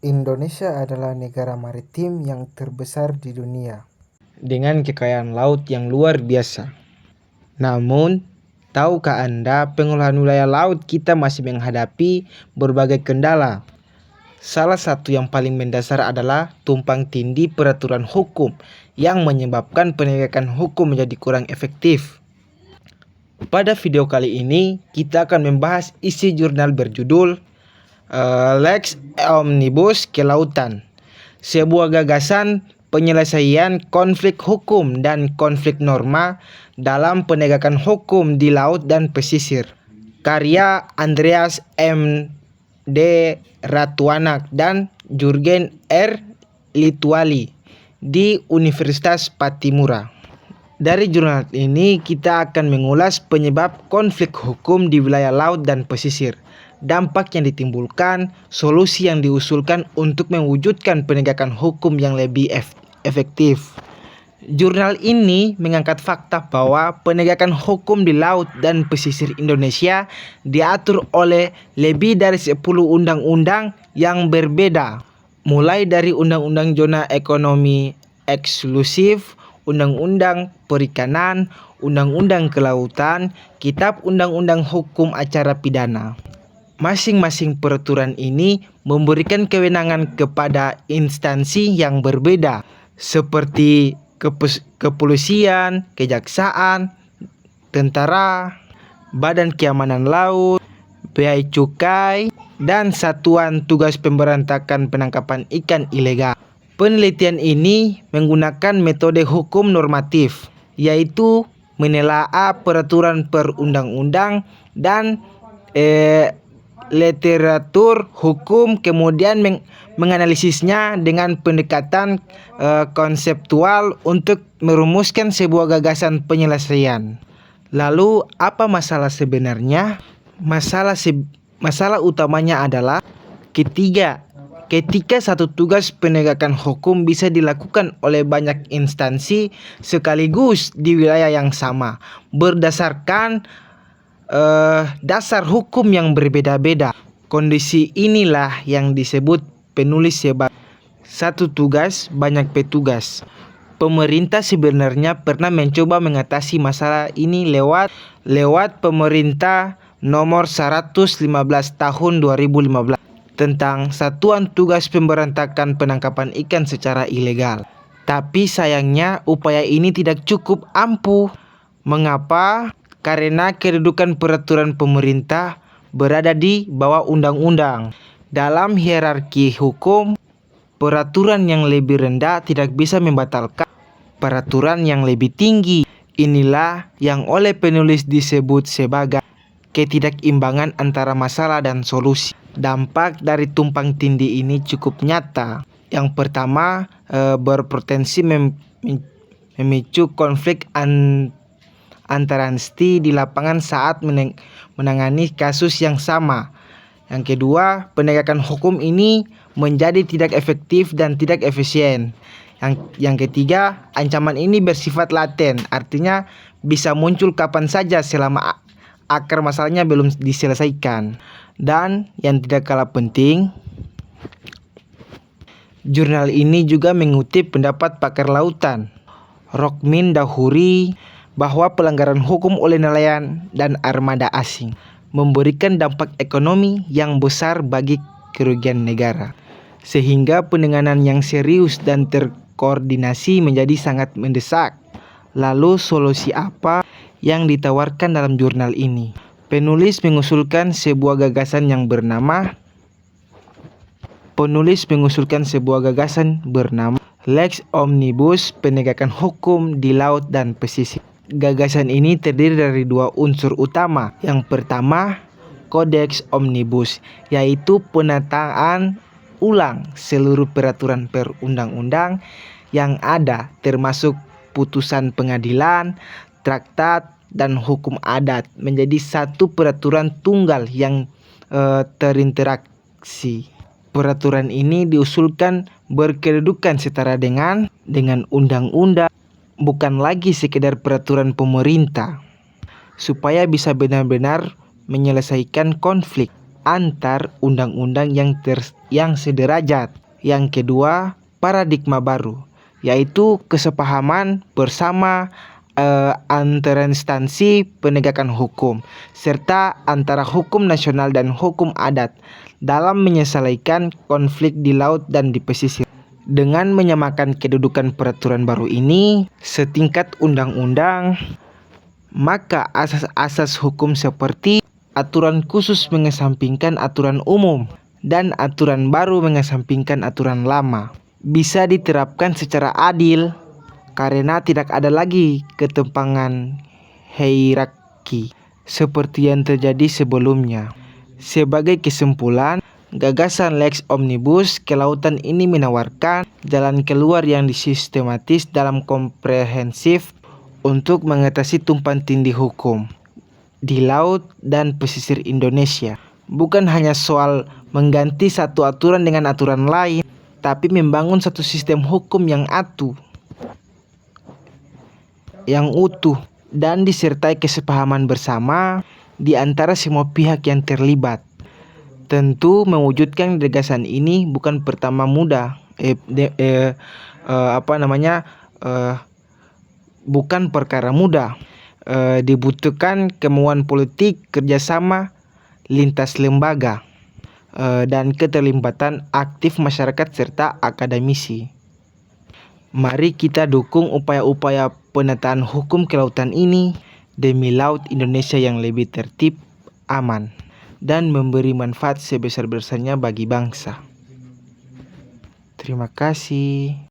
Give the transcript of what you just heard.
Indonesia adalah negara maritim yang terbesar di dunia, dengan kekayaan laut yang luar biasa. Namun, tahukah Anda pengolahan wilayah laut kita masih menghadapi berbagai kendala? Salah satu yang paling mendasar adalah tumpang tindih peraturan hukum yang menyebabkan penegakan hukum menjadi kurang efektif. Pada video kali ini, kita akan membahas isi jurnal berjudul Lex Omnibus Kelautan, sebuah gagasan penyelesaian konflik hukum dan konflik norma dalam penegakan hukum di laut dan pesisir. Karya Andreas M. D. Ratuanak dan Jurgen R. Lituali di Universitas Patimura. Dari jurnal ini kita akan mengulas penyebab konflik hukum di wilayah laut dan pesisir, dampak yang ditimbulkan, solusi yang diusulkan untuk mewujudkan penegakan hukum yang lebih efektif. Jurnal ini mengangkat fakta bahwa penegakan hukum di laut dan pesisir Indonesia diatur oleh lebih dari 10 undang-undang yang berbeda, mulai dari Undang-Undang Zona Ekonomi Eksklusif, Undang-Undang Perikanan, Undang-Undang Kelautan, Kitab Undang-Undang Hukum Acara Pidana. Masing-masing peraturan ini memberikan kewenangan kepada instansi yang berbeda, seperti kepolisian, kejaksaan, tentara, Badan Keamanan Laut, Bea Cukai, dan Satuan Tugas Pemberantasan Penangkapan Ikan Ilegal. Penelitian ini menggunakan metode hukum normatif, yaitu menelaah peraturan perundang-undang dan literatur hukum, kemudian menganalisisnya dengan pendekatan konseptual untuk merumuskan sebuah gagasan penyelesaian. Lalu apa masalah sebenarnya? Masalah utamanya adalah ketika satu tugas penegakan hukum bisa dilakukan oleh banyak instansi sekaligus di wilayah yang sama, berdasarkan dasar hukum yang berbeda-beda. Kondisi inilah yang disebut penulis sebagai satu tugas banyak petugas. Pemerintah sebenarnya pernah mencoba mengatasi masalah ini lewat Pemerintah Nomor 115 Tahun 2015 tentang Satuan Tugas Pemberantasan Penangkapan Ikan secara ilegal. Tapi sayangnya upaya ini tidak cukup ampuh. Mengapa? Karena kedudukan peraturan pemerintah berada di bawah undang-undang. Dalam hierarki hukum, peraturan yang lebih rendah tidak bisa membatalkan peraturan yang lebih tinggi. Inilah yang oleh penulis disebut sebagai ketidakimbangan antara masalah dan solusi. Dampak dari tumpang tindih ini cukup nyata. Yang pertama, berpotensi memicu konflik antara instansi di lapangan saat menangani kasus yang sama. Yang kedua, penegakan hukum ini menjadi tidak efektif dan tidak efisien. Yang ketiga, ancaman ini bersifat laten, artinya bisa muncul kapan saja selama akar masalahnya belum diselesaikan. Dan yang tidak kalah penting, jurnal ini juga mengutip pendapat pakar lautan, Rokmin Dahuri, bahwa pelanggaran hukum oleh nelayan dan armada asing memberikan dampak ekonomi yang besar bagi kerugian negara, sehingga penanganan yang serius dan terkoordinasi menjadi sangat mendesak. Lalu solusi apa yang ditawarkan dalam jurnal ini? Penulis mengusulkan sebuah gagasan bernama Lex Omnibus Penegakan Hukum di Laut dan Pesisir. Gagasan ini terdiri dari dua unsur utama. Yang pertama, Kodeks Omnibus, yaitu penataan ulang seluruh peraturan perundang-undang yang ada, termasuk putusan pengadilan, traktat, dan hukum adat, menjadi satu peraturan tunggal yang terinteraksi. Peraturan ini diusulkan berkedudukan setara dengan undang-undang, bukan lagi sekedar peraturan pemerintah, supaya bisa benar-benar menyelesaikan konflik. antar undang-undang yang sederajat. Yang kedua, paradigma baru, yaitu kesepahaman bersama antara instansi penegakan hukum serta antara hukum nasional dan hukum adat dalam menyelesaikan konflik di laut dan di pesisir. Dengan menyamakan kedudukan peraturan baru ini setingkat undang-undang, maka asas-asas hukum seperti aturan khusus mengesampingkan aturan umum dan aturan baru mengesampingkan aturan lama bisa diterapkan secara adil karena tidak ada lagi ketimpangan hierarki seperti yang terjadi sebelumnya. Sebagai kesimpulan, gagasan Lex Omnibus Kelautan ini menawarkan jalan keluar yang sistematis dalam komprehensif untuk mengatasi tumpang tindih hukum di laut dan pesisir Indonesia. Bukan hanya soal mengganti satu aturan dengan aturan lain, tapi membangun satu sistem hukum yang utuh dan disertai kesepahaman bersama di antara semua pihak yang terlibat. Tentu mewujudkan gagasan ini bukan bukan perkara mudah. Dibutuhkan kemauan politik, kerjasama lintas lembaga, dan keterlibatan aktif masyarakat serta akademisi. Mari kita dukung upaya-upaya penataan hukum kelautan ini demi laut Indonesia yang lebih tertib, aman, dan memberi manfaat sebesar-besarnya bagi bangsa. Terima kasih.